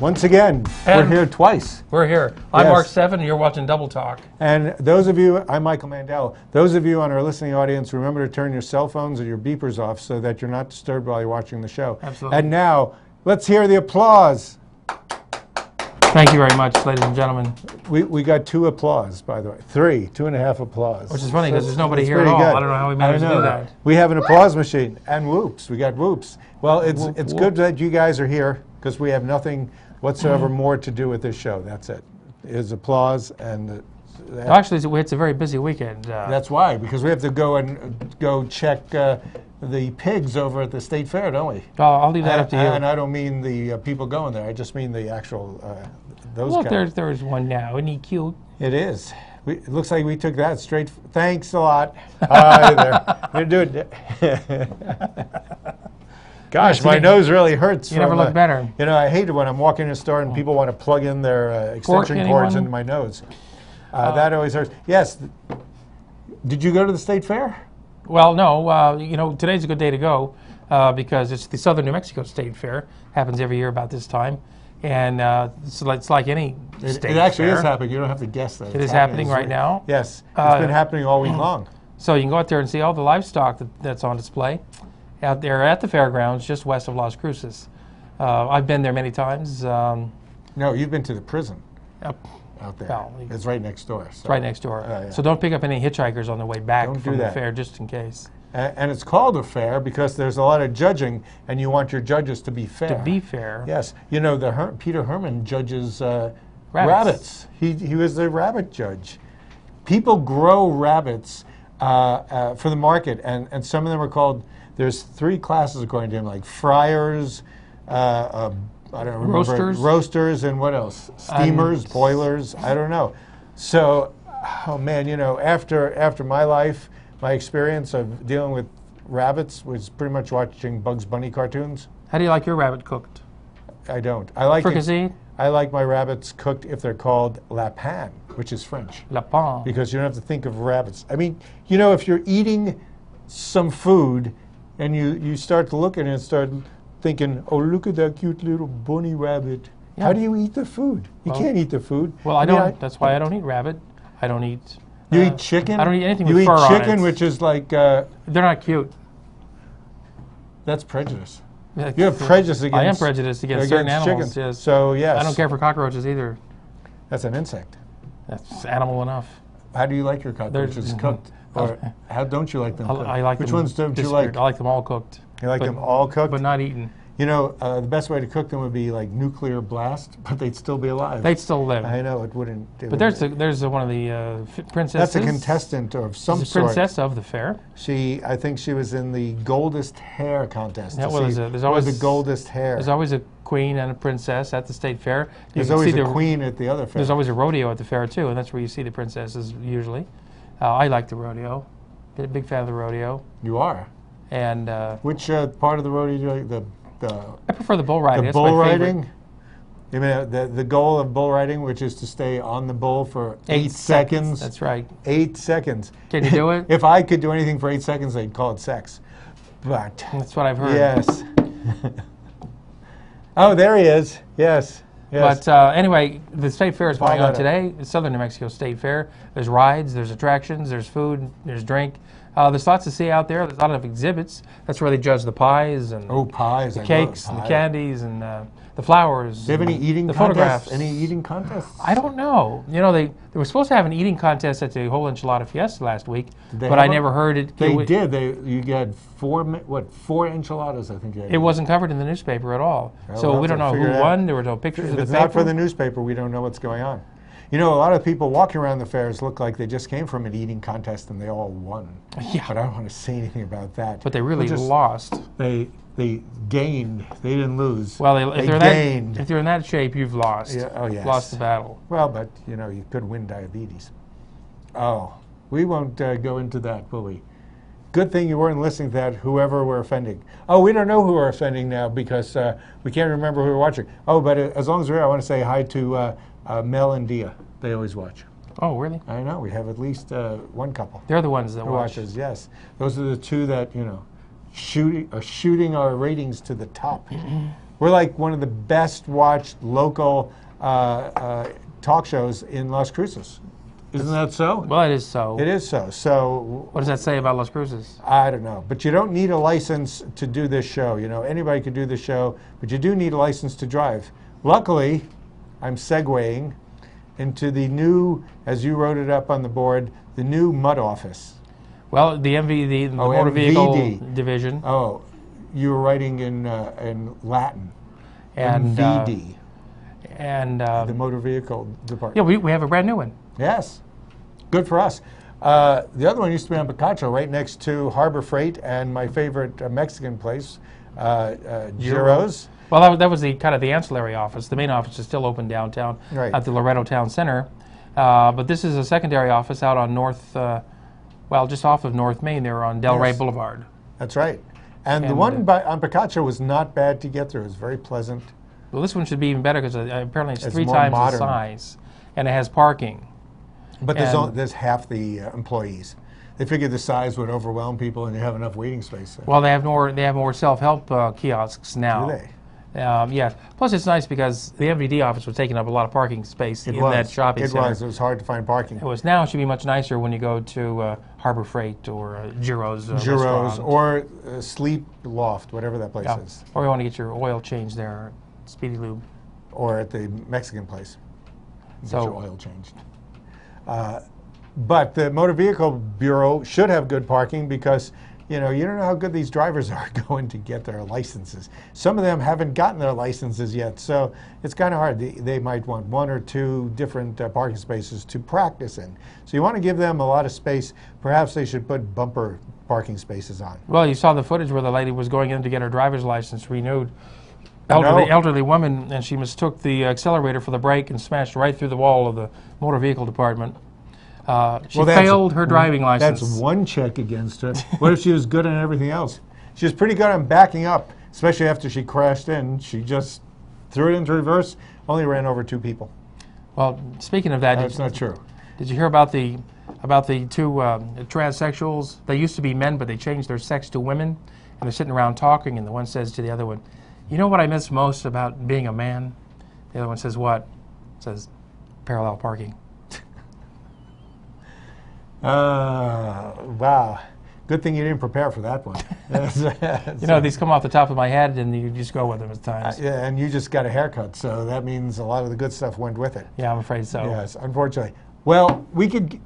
Once again, we're here twice. We're here. I'm Mark Steffen, and you're watching Double Talk. And those of you, I'm Michael Mandel. Those of you on our listening audience, remember to turn your cell phones or your beepers off so that you're not disturbed while you're watching the show. Absolutely. And now, let's hear the applause. Thank you very much, ladies and gentlemen. We got 2 applause, by the way. 2.5 applause. Which is funny because there's nobody here at all. I don't know how we managed to do that. We have an applause machine and whoops. We got whoops. Well, it's good that you guys are here because we have nothing whatsoever more to do with this show. That's it. Is applause and. Actually, it's a very busy weekend. That's why, because we have to go check the pigs over at the state fair, don't we? I'll leave that up to you. And I don't mean the people going there. I just mean the actual those Look, guys. there's one now. Isn't he cute? It is. It looks like we took that straight. Thanks a lot. Hi there. We're doing it. Gosh, my nose really hurts. You never look better. You know, I hate it when I'm walking in a store and people want to plug in their extension cords into my nose. That always hurts. Yes. Did you go to the state fair? Well, no. You know, today's a good day to go because it's the Southern New Mexico State Fair. Happens every year about this time. And it's like any state fair. It actually is happening. You don't have to guess that. It is happening right now. Yes. It's been happening all week long. So you can go out there and see all the livestock that's on display out there at the fairgrounds just west of Las Cruces. I've been there many times. No, you've been to the prison. Yep. Out there. Well, it's right next door. So. It's right next door. Yeah. So don't pick up any hitchhikers on the way back from the that. fair, just in case. And it's called a fair because there's a lot of judging, and you want your judges to be fair. To be fair. Yes. You know, Peter Herman judges rabbits. He was the rabbit judge. People grow rabbits for the market, and some of them are called, there's 3 classes according to him, like friars, I don't remember. Roasters, and what else? Steamers, boilers, I don't know. So, oh man, you know, after my life, my experience of dealing with rabbits was pretty much watching Bugs Bunny cartoons. How do you like your rabbit cooked? I don't. I like fricassee? I like my rabbits cooked if they're called lapin, which is French. Lapin. Because you don't have to think of rabbits. I mean, you know, if you're eating some food and you start to look at it and start thinking, oh, look at that cute little bunny rabbit. Yeah. How do you eat the food? You can't eat the food. Well, I don't. That's why I don't eat rabbit. I don't eat. You eat chicken? I don't eat anything with fur on it. You eat chicken, which is like... They're not cute. That's prejudice. You have prejudice against... I am prejudiced against certain animals. Chicken. Yes. So, yes. I don't care for cockroaches either. That's an insect. That's animal enough. How do you like your cockroaches cooked? Or how don't you like them cooked? I like Which them ones don't you like? I like them all cooked. You like them all cooked? But not eaten. You know, the best way to cook them would be like nuclear blast, but they'd still be alive. They'd still live. I know, it wouldn't. But there's one of the princesses. That's a contestant of some sort. sort. Princess of the fair. I think she was in the goldest hair contest. Yeah, there's always the goldest hair. There's always a queen and a princess at the state fair. There's always a queen at the other fair. There's always a rodeo at the fair too, and that's where you see the princesses usually. I like the rodeo. Been a big fan of the rodeo. You are. And which part of the rodeo do you like? I prefer the bull riding. The bull riding? You mean the goal of bull riding, which is to stay on the bull for 8 seconds? That's right. 8 seconds. Can you do it? If I could do anything for 8 seconds, they'd call it sex. But that's what I've heard. Yes. Oh, there he is. Yes. Yes. But anyway, the state fair is going on today. It's Southern New Mexico State Fair. There's rides, there's attractions, there's food, there's drink. There's lots to see out there. There's a lot of exhibits. That's where they judge the pies and the cakes and the candies and the flowers. Do they have any eating photographs? Any eating contests? I don't know. You know, they were supposed to have an eating contest at the whole enchilada fiesta last week, but I never heard it. They did. You had 4 enchiladas, I think. It wasn't covered in the newspaper at all, so we don't know who won. There were no pictures of the paper. If it's not for the newspaper, we don't know what's going on. You know, a lot of people walking around the fairs look like they just came from an eating contest and they all won. Yeah. But I don't want to say anything about that. But they really lost. They gained. They didn't lose. Well, they gained. If you're in that shape, you've lost. Yeah, oh, yes. You've lost the battle. Well, but, you know, you could win diabetes. Oh, we won't go into that, will we? Good thing you weren't listening to that, whoever we're offending. Oh, we don't know who we're offending now because we can't remember who we're watching. Oh, but as long as we're here, I want to say hi to Mel and Dia. They always watch. Oh, really? I know. We have at least one couple. They're the ones that watch. Watches, yes. Those are the 2 that, you know, shooting our ratings to the top. We're like one of the best watched local talk shows in Las Cruces. Isn't that so? Well, it is so. It is so. So what does that say about Las Cruces? I don't know. But you don't need a license to do this show. You know, anybody could do the show, but you do need a license to drive. Luckily, I'm segueing into the new, as you wrote it up on the board, the new MUD office. Well, the MVD, the Motor Vehicle Division. Oh, you were writing in Latin. And MVD. And the Motor Vehicle Department. Yeah, we have a brand new one. Yes. Good for us. The other one used to be on Picacho, right next to Harbor Freight and my favorite Mexican place, Giro's. Well, that was the kind of the ancillary office. The main office is still open downtown at the Loretto Town Center. But this is a secondary office out on just off of North Main there on Delray Boulevard. That's right. And the one on Picacho was not bad to get through. It was very pleasant. Well, this one should be even better because apparently it's 3 times the size, and it has parking. But there's half the employees. They figured the size would overwhelm people, and you have enough waiting space. Well, they have more self-help kiosks now. Do they? Yes. Plus, it's nice because the MVD office was taking up a lot of parking space in that shopping center. It was hard to find parking. Now it should be much nicer when you go to Harbor Freight or Giro's or Sleep Loft, whatever that place is. Or you want to get your oil changed there, Speedy Lube. Or at the Mexican place. Get your oil changed. But the Motor Vehicle Bureau should have good parking because you don't know how good these drivers are going to get their licenses. Some of them haven't gotten their licenses yet, so it's kind of hard. They might want 1 or 2 different parking spaces to practice in. So you want to give them a lot of space. Perhaps they should put bumper parking spaces on. Well, you saw the footage where the lady was going in to get her driver's license renewed. Elderly woman, and she mistook the accelerator for the brake and smashed right through the wall of the Motor Vehicle Department. She failed her driving license. That's one check against her. What if she was good on everything else? She was pretty good on backing up, especially after she crashed in. She just threw it into reverse, only ran over 2 people. Well, speaking of that, that's not true. Did you hear about the 2 transsexuals? They used to be men, but they changed their sex to women, and they're sitting around talking, and the one says to the other one, "You know what I miss most about being a man?" The other one says, "What?" Says, "Parallel parking." Wow. Good thing you didn't prepare for that one. These come off the top of my head, and you just go with them at times. Yeah, and you just got a haircut, so that means a lot of the good stuff went with it. Yeah, I'm afraid so. Yes, unfortunately. Well, we could,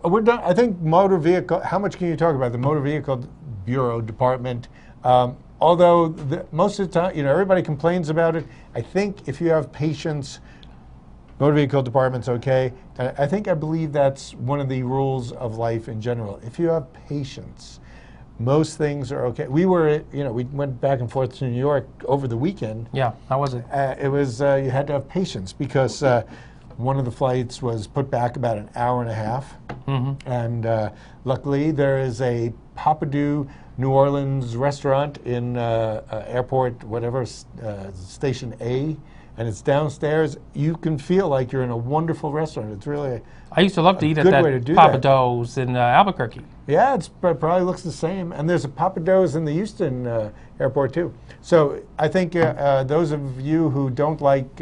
we're done. I think motor vehicle, how much can you talk about the Motor Vehicle Bureau Department? Although most of the time, everybody complains about it. I think if you have patience, Motor Vehicle Department's okay. I believe that's one of the rules of life in general. If you have patience, most things are okay. We went back and forth to New York over the weekend. Yeah, how was it? It was, you had to have patience because one of the flights was put back about an hour and a half. Mm-hmm. And luckily there is a Papadou New Orleans restaurant in airport, Station A. And it's downstairs. You can feel like you're in a wonderful restaurant. It's really I used to love to eat at that Papadou's in Albuquerque. Yeah, it probably looks the same. And there's a Papadou's in the Houston airport too. So I think those of you who don't like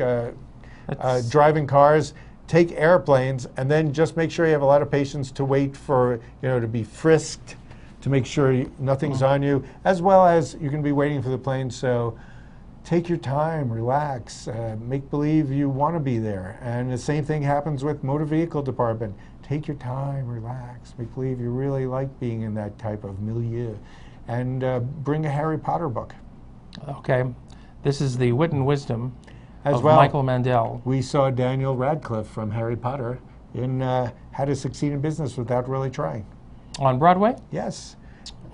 driving cars, take airplanes, and then just make sure you have a lot of patience to wait for to be frisked, to make sure nothing's on you, as well as you can be waiting for the plane. So take your time, relax, make believe you want to be there. And the same thing happens with Motor Vehicle Department. Take your time, relax, make believe you really like being in that type of milieu. And bring a Harry Potter book. Okay. This is the Wit and Wisdom of Michael Mandel. We saw Daniel Radcliffe from Harry Potter in How to Succeed in Business Without Really Trying. On Broadway? Yes.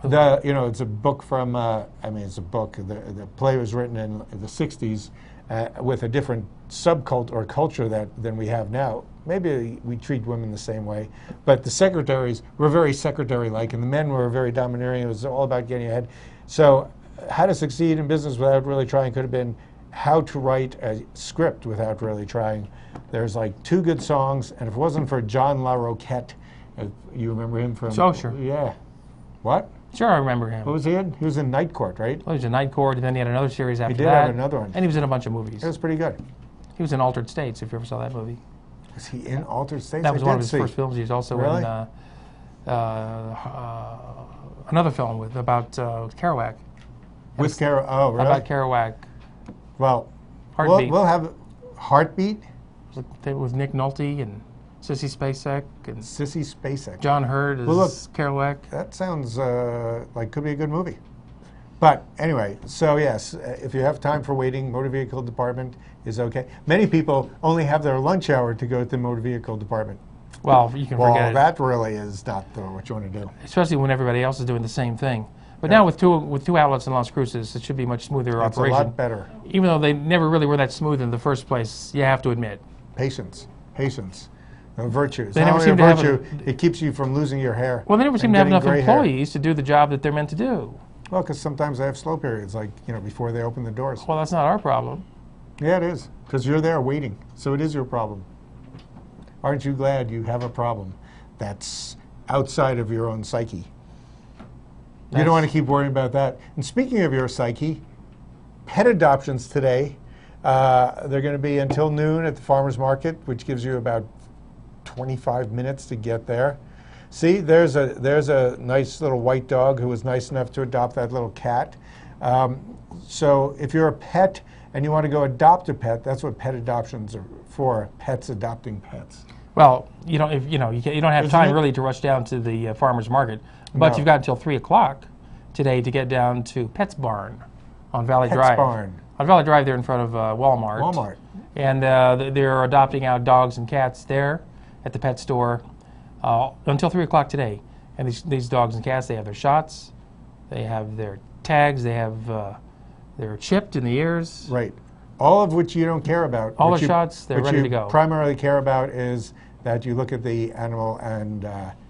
It's a book from, it's a book. The play was written in the 60s with a different subculture or culture than we have now. Maybe we treat women the same way, but the secretaries were very secretary-like, and the men were very domineering. It was all about getting ahead. So How to Succeed in Business Without Really Trying could have been How to Write a Script Without Really Trying. There's like 2 good songs, and if it wasn't for John LaRoquette, you remember him from... Oh, sure. Yeah. What? Sure, I remember him. What was he in? He was in Night Court, right? Well, he was in Night Court, and then he had another series after that. He did have another one. And he was in a bunch of movies. It was pretty good. He was in Altered States, if you ever saw that movie. Was he in Altered States? That was one of his first films. He was also really? in another film about Kerouac. With Kerouac? Oh, really? About Kerouac. Well, Heartbeat. We'll have Heartbeat. With Nick Nolte and Sissy Spacek and Sissy Spacek. John Hurt as Kerouac. That sounds like could be a good movie. But anyway, so yes, if you have time for waiting, motor vehicle department is okay. Many people only have their lunch hour to go to the motor vehicle department. Well, you can forget it. That really is not what you want to do. Especially when everybody else is doing the same thing. But now with two outlets in Las Cruces, it should be much smoother operation. It's a lot better. Even though they never really were that smooth in the first place, you have to admit. Patience. Virtues. They never seem to have it keeps you from losing your hair. Well, they never seem to have enough employees to do the job that they're meant to do. Well, because sometimes they have slow periods, like before they open the doors. Well, that's not our problem. Yeah, it is, because you're there waiting, so it is your problem. Aren't you glad you have a problem that's outside of your own psyche? You don't want to keep worrying about that. And speaking of your psyche, pet adoptions today, they're going to be until noon at the farmer's market, which gives you about 25 minutes to get there. See, there's a nice little white dog who was nice enough to adopt that little cat. So if you're a pet and you want to go adopt a pet, that's what pet adoptions are for, pets adopting pets. Well, you don't have time really to rush down to the farmer's market, but you've got until 3 o'clock today to get down to Pet's Barn on Valley Drive. Barn. On Valley Drive, there in front of Walmart. Walmart. And they're adopting out dogs and cats there at the pet store until 3 o'clock today. And these dogs and cats, they have their shots, they have their tags, they're chipped in the ears. Right. All of which you don't care about. All the shots, they're ready to go. What you primarily care about is that you look at the animal and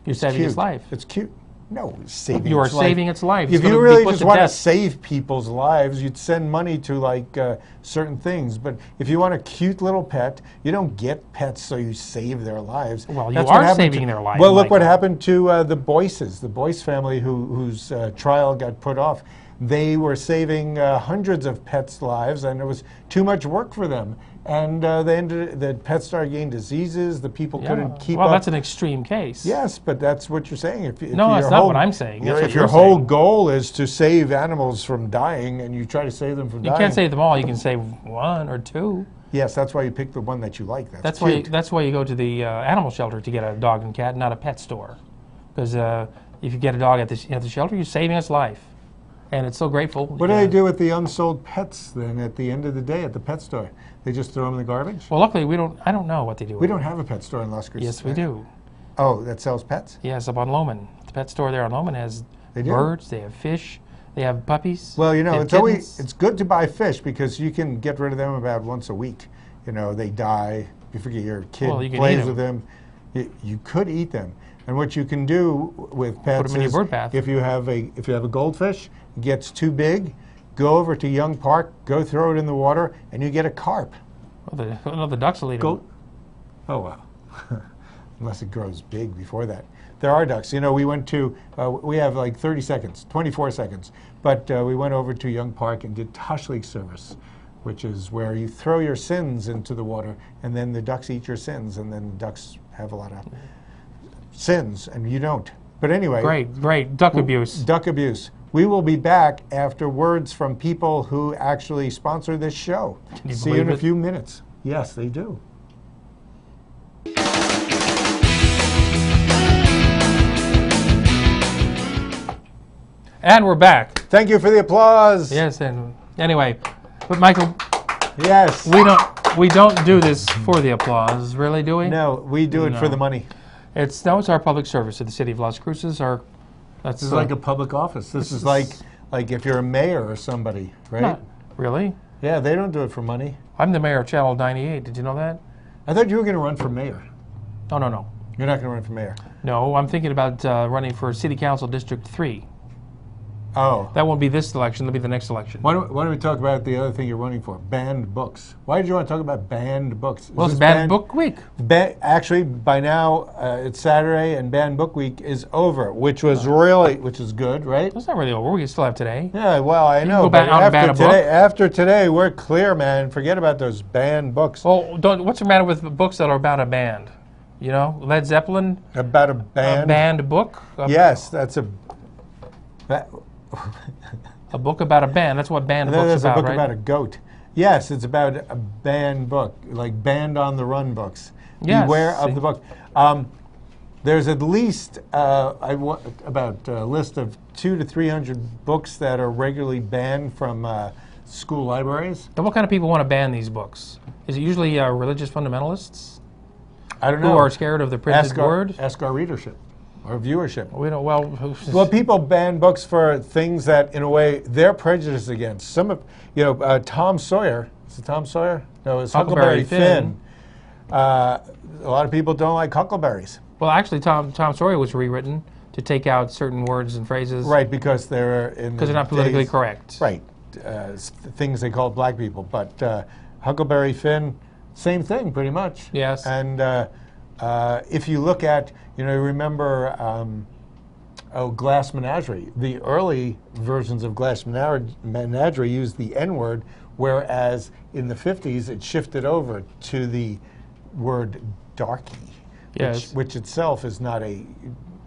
you're saving its life. It's cute. No, saving you are saving its life. If you really just want to save people's lives, you'd send money to like certain things. But if you want a cute little pet, you don't get pets so you save their lives. Well, you are saving their lives. Well, look what happened to the Boyces, the Boyce family whose trial got put off. They were saving hundreds of pets' lives, and it was too much work for them. And the pets started getting diseases. The people couldn't keep up. Well, that's an extreme case. Yes, but that's what you're saying. No, that's not what I'm saying. If your whole goal is to save animals from dying, and you try to save them from dying, you can't save them all. You can save 1 or 2. Yes, that's why you pick the one that you like. That's why you go to the animal shelter to get a dog and cat, not a pet store. Because if you get a dog at the shelter, you're saving its life. And it's so grateful. What do they do with the unsold pets then at the end of the day at the pet store? They just throw them in the garbage? Well, luckily I don't know what they do with We don't have a pet store in Las Cruces. Yes, we do. Oh, that sells pets? Yes, up on Loman. The pet store there on Loman has birds, they have fish, they have puppies. Well, it's good to buy fish because you can get rid of them about once a week. They die. You forget your kid plays with them. You could eat them. And what you can do with pets is if you have a goldfish, it gets too big, go over to Young Park, go throw it in the water, and you get a carp. Well, the ducks will eat them. Oh, wow. Unless it grows big before that. There are ducks. We went to, we have like 30 seconds, 24 seconds, but we went over to Young Park and did Tashlik service, which is where you throw your sins into the water, and then the ducks eat your sins, and then ducks have a lot of sins, and you don't. But anyway. Great. Duck abuse. Duck abuse. We will be back after words from people who actually sponsor this show. See you in a few minutes. Yes, they do. And we're back. Thank you for the applause. Yes, and anyway, but Michael. Yes. We don't do this for the applause, really, do we? No, we do it for the money. It's our public service of the city of Las Cruces. This is like a public office. This is like if you're a mayor or somebody, right? Not really. Yeah, they don't do it for money. I'm the mayor of Channel 98. Did you know that? I thought you were going to run for mayor. No. You're not going to run for mayor. No, I'm thinking about running for City Council District 3. Oh. That won't be this election. That'll be the next election. Why don't we talk about the other thing you're running for? Banned books. Why did you want to talk about banned books? Well, it's Banned Book Week. Actually, by now, it's Saturday, and Banned Book Week is over, which is good, right? It's not really over. We still have today. Yeah, well, I know. Go back out and ban a book. After today, we're clear, man. Forget about those banned books. Well, what's the matter with books that are about a band? You know, Led Zeppelin. About a band? A banned book? Yes, that's a... A book about a band. That's what banned books There's about, a book right? about a goat. Yes, it's about a banned book, like Banned on the Run books. Yes. Beware of the book. There's at least about a list of 200 to 300 books that are regularly banned from school libraries. And what kind of people want to ban these books? Is it usually religious fundamentalists? I don't know. Who are scared of the printed word? Ask our readership. Or viewership. We don't. Well, people ban books for things that, in a way, they're prejudiced against. Some of, Tom Sawyer. Is it Tom Sawyer? No, it's Huckleberry Finn. A lot of people don't like huckleberries. Well, actually, Tom Sawyer was rewritten to take out certain words and phrases. Right, because they're not politically correct. Right, things they call black people. But Huckleberry Finn, same thing, pretty much. Yes. And if you look at, remember, Glass Menagerie. The early versions of Glass Menagerie used the N-word, whereas in the 50s it shifted over to the word darky, yes. which itself is not a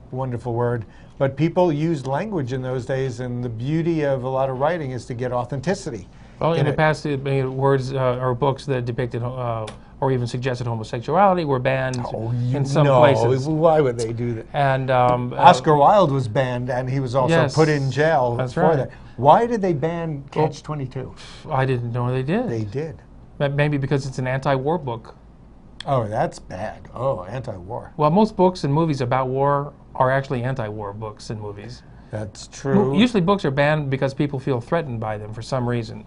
wonderful word. But people used language in those days, and the beauty of a lot of writing is to get authenticity. Well, in the past, words or books that depicted or even suggested homosexuality were banned in some places. Why would they do that? And Oscar Wilde was banned, and he was also put in jail for that. Why did they ban Catch-22? I didn't know they did. They did. Maybe because it's an anti-war book. Oh, that's bad. Oh, anti-war. Well, most books and movies about war are actually anti-war books and movies. That's true. Usually books are banned because people feel threatened by them for some reason.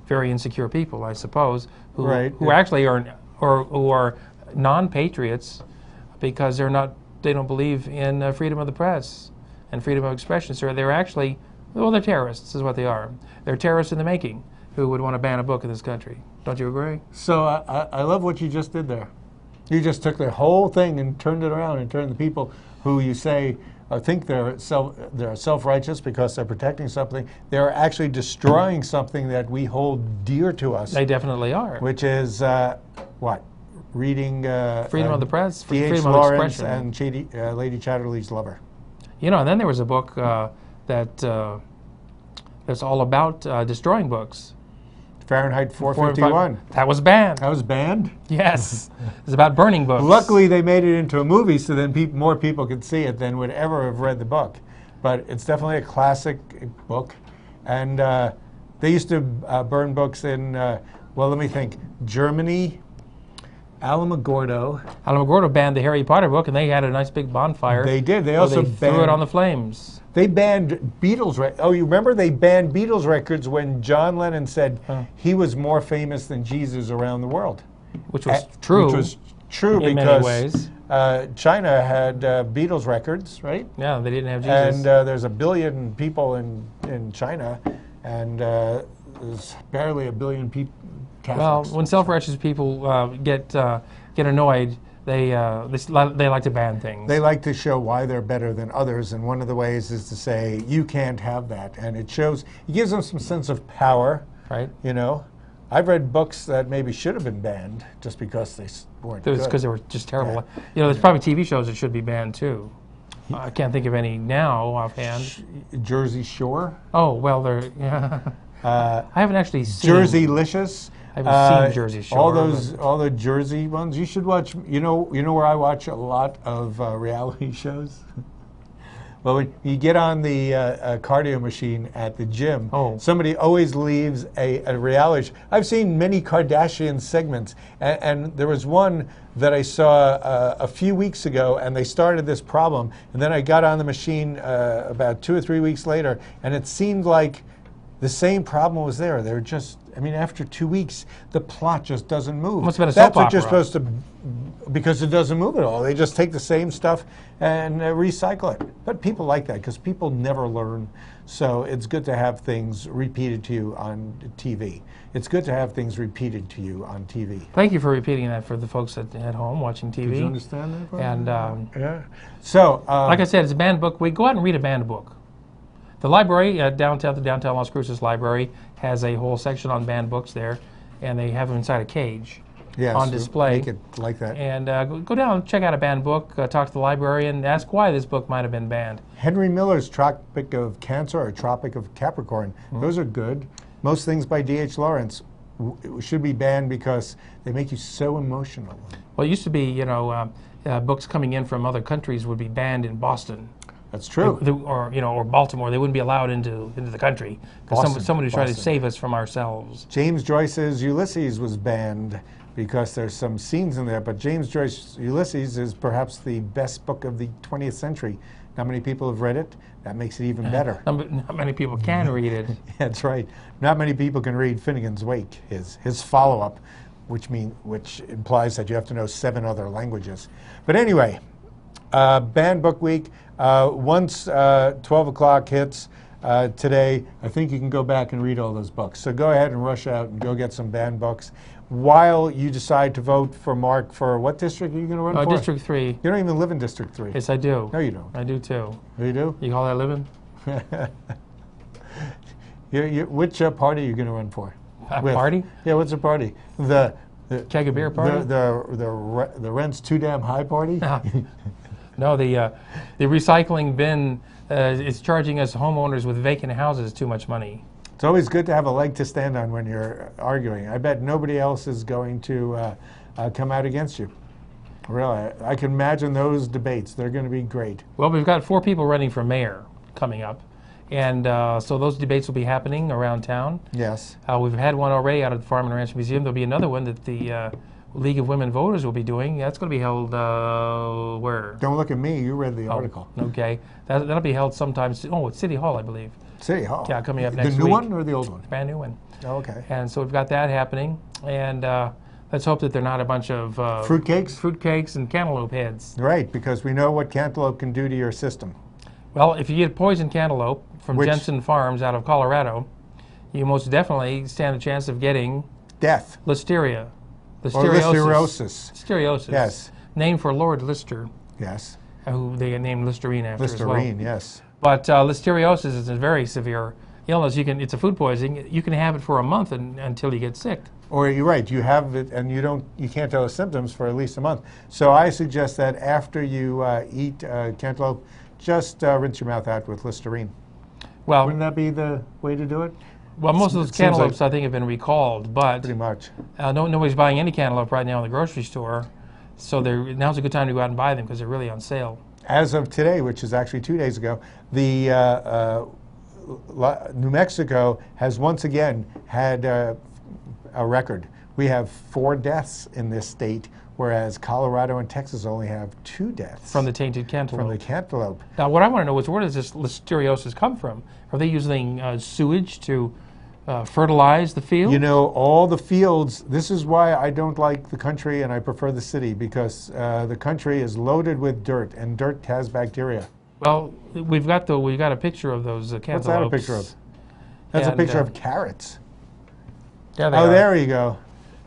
Very insecure people, I suppose, who actually are or who are non-patriots because they don't believe in freedom of the press and freedom of expression. So they're actually, they're terrorists is what they are. They're terrorists in the making who would want to ban a book in this country. Don't you agree? So I love what you just did there. You just took the whole thing and turned it around and turned the people who you say think they're self-righteous because they're protecting something. They're actually destroying something that we hold dear to us. They definitely are. Which is what? Reading freedom of the press, freedom of expression, and Lady Chatterley's Lover. And then there was a book that's all about destroying books. Fahrenheit 451. That was banned. That was banned? Yes. It's about burning books. Luckily, they made it into a movie so then more people could see it than would ever have read the book. But it's definitely a classic book. And they used to burn books in, well, let me think, Germany, Alamogordo banned the Harry Potter book, and they had a nice big bonfire. They did. They also threw it on the flames. They banned Beatles. Oh, you remember they banned Beatles records when John Lennon said he was more famous than Jesus around the world. Which was true. Which was true in because many ways. China had Beatles records, right? Yeah, they didn't have Jesus. And there's 1 billion people in China, and there's barely 1 billion people. Well, when self-righteous people get annoyed, they like to ban things. They like to show why they're better than others, and one of the ways is to say you can't have that, and it gives them some sense of power. Right. I've read books that maybe should have been banned just because they weren't good. Because they were just terrible. Yeah. There's probably TV shows that should be banned too. I can't think of any now offhand. Jersey Shore. Oh well, I haven't actually seen Jerseylicious. I haven't seen Jersey Shore. All the Jersey ones. You should watch. You know where I watch a lot of reality shows. Well, when you get on the cardio machine at the gym, somebody always leaves a reality show. I've seen many Kardashian segments, and there was one that I saw a few weeks ago, and they started this problem, and then I got on the machine about 2 or 3 weeks later, and it seemed like the same problem was there. They're just, after 2 weeks, the plot just doesn't move. Must have been a soap opera. That's what you're supposed to Because it doesn't move at all. They just take the same stuff and recycle it. But people like that because people never learn. So it's good to have things repeated to you on TV. It's good to have things repeated to you on TV. Thank you for repeating that for the folks at home watching TV. Did you understand that? And yeah. So, like I said, it's a banned book week. Go out and read a banned book. The library at the downtown Las Cruces Library has a whole section on banned books there, and they have them inside a cage. Yes, on display. Make it like that. And go down and check out a banned book, talk to the librarian, ask why this book might have been banned. Henry Miller's Tropic of Cancer or Tropic of Capricorn, those are good. Most things by D.H. Lawrence should be banned because they make you so emotional. Well, it used to be, you know, books coming in from other countries would be banned in Boston. That's true. Or Baltimore. They wouldn't be allowed into the country because somebody would try to save us from ourselves. James Joyce's Ulysses was banned because there's some scenes in there, but James Joyce's Ulysses is perhaps the best book of the 20th century. Not many people have read it. That makes it even better. Not many people can read it. That's right. Not many people can read Finnegan's Wake, his follow-up, which implies that you have to know 7 other languages. But anyway, Banned Book Week. Once 12 o'clock hits today, I think you can go back and read all those books. So go ahead and rush out and go get some banned books. While you decide to vote for Mark for what district are you going to run for? District 3. You don't even live in District 3. Yes, I do. No, you don't. I do too. Oh, you do? You call that living? Which party are you going to run for? Party? Yeah, what's the party? The Keg of Beer party? The rent's too damn high party? No, the recycling bin is charging us homeowners with vacant houses too much money. It's always good to have a leg to stand on when you're arguing. I bet nobody else is going to come out against you. Really, I can imagine those debates. They're going to be great. Well, we've got 4 people running for mayor coming up. And so those debates will be happening around town. Yes. We've had one already out at the Farm and Ranch Museum. There'll be another one that the League of Women Voters will be doing. That's going to be held where? Don't look at me. You read the article. Okay. That'll be held sometime. At City Hall, I believe. City Hall? Yeah, coming up next week. The new one or the old one? Brand new one. Oh, okay. And so we've got that happening. And let's hope that they're not a bunch of fruitcakes? Fruitcakes and cantaloupe heads. Right, because we know what cantaloupe can do to your system. Well, if you get poison cantaloupe from Jensen Farms out of Colorado, you most definitely stand a chance of getting death. Listeria. Or listeriosis. Listeriosis. Yes. Named for Lord Lister. Yes. Who they named Listerine after as well. Listerine, yes. But listeriosis is a very severe illness. It's a food poisoning. You can have it for a month until you get sick. Or you're right, you have it and you can't tell the symptoms for at least a month. So I suggest that after you eat cantaloupe, just rinse your mouth out with Listerine. Well, wouldn't that be the way to do it? Well, most of those cantaloupes I think have been recalled, but pretty much. Nobody's buying any cantaloupe right now in the grocery store. So now's a good time to go out and buy them because they're really on sale. As of today, which is actually 2 days ago, the New Mexico has once again had a record. We have 4 deaths in this state, whereas Colorado and Texas only have 2 deaths. From the tainted cantaloupe. From the cantaloupe. Now, what I want to know is where does this listeriosis come from? Are they using sewage to fertilize the field? You know, all the fields, this is why I don't like the country and I prefer the city, because the country is loaded with dirt, and dirt has bacteria. Well, we've got a picture of those cantaloupes. What's that a picture of? That's a picture of carrots. Yeah, they are. There you go.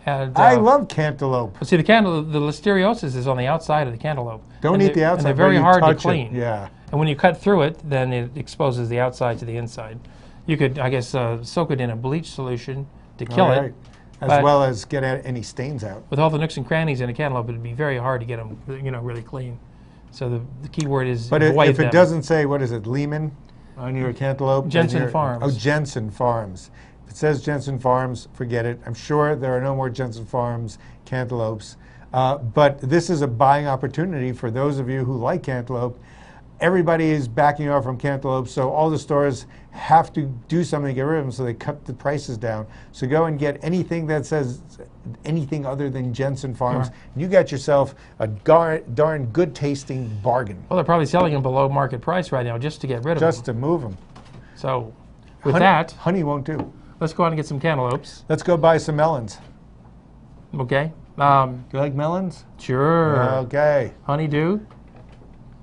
And, I love cantaloupe. See, the listeriosis is on the outside of the cantaloupe. Don't eat the outside. And they're very hard to clean. Yeah. And when you cut through it, then it exposes the outside to the inside. You could, I guess, soak it in a bleach solution to kill it. As well as get any stains out. With all the nooks and crannies in a cantaloupe, it would be very hard to get them, really clean. So the key word is avoid them. But if it doesn't say, what is it, Lehman on your cantaloupe? Jensen Farms. Oh, Jensen Farms. If it says Jensen Farms, forget it. I'm sure there are no more Jensen Farms cantaloupes. But this is a buying opportunity for those of you who like cantaloupe. Everybody is backing off from cantaloupe, so all the stores have to do something to get rid of them, so they cut the prices down. So go and get anything that says anything other than Jensen Farms. Sure. And you got yourself a darn good-tasting bargain. Well, they're probably selling them below market price right now just to get rid of them. Just to move them. So with that... Honey won't do. Let's go out and get some cantaloupes. Let's go buy some melons. Okay. Do you like melons? Sure. Okay. Honeydew?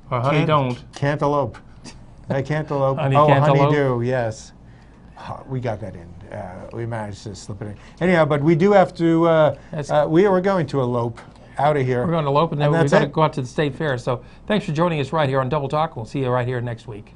Or honey don't? Cantaloupe. Cantaloupe. Cantaloupe? Honeydew, yes. We got that in. We managed to slip it in. Anyhow, but we do have to, we are going to elope out of here. We're going to elope, and then we've got to go out to the State Fair. So thanks for joining us right here on Double Talk. We'll see you right here next week.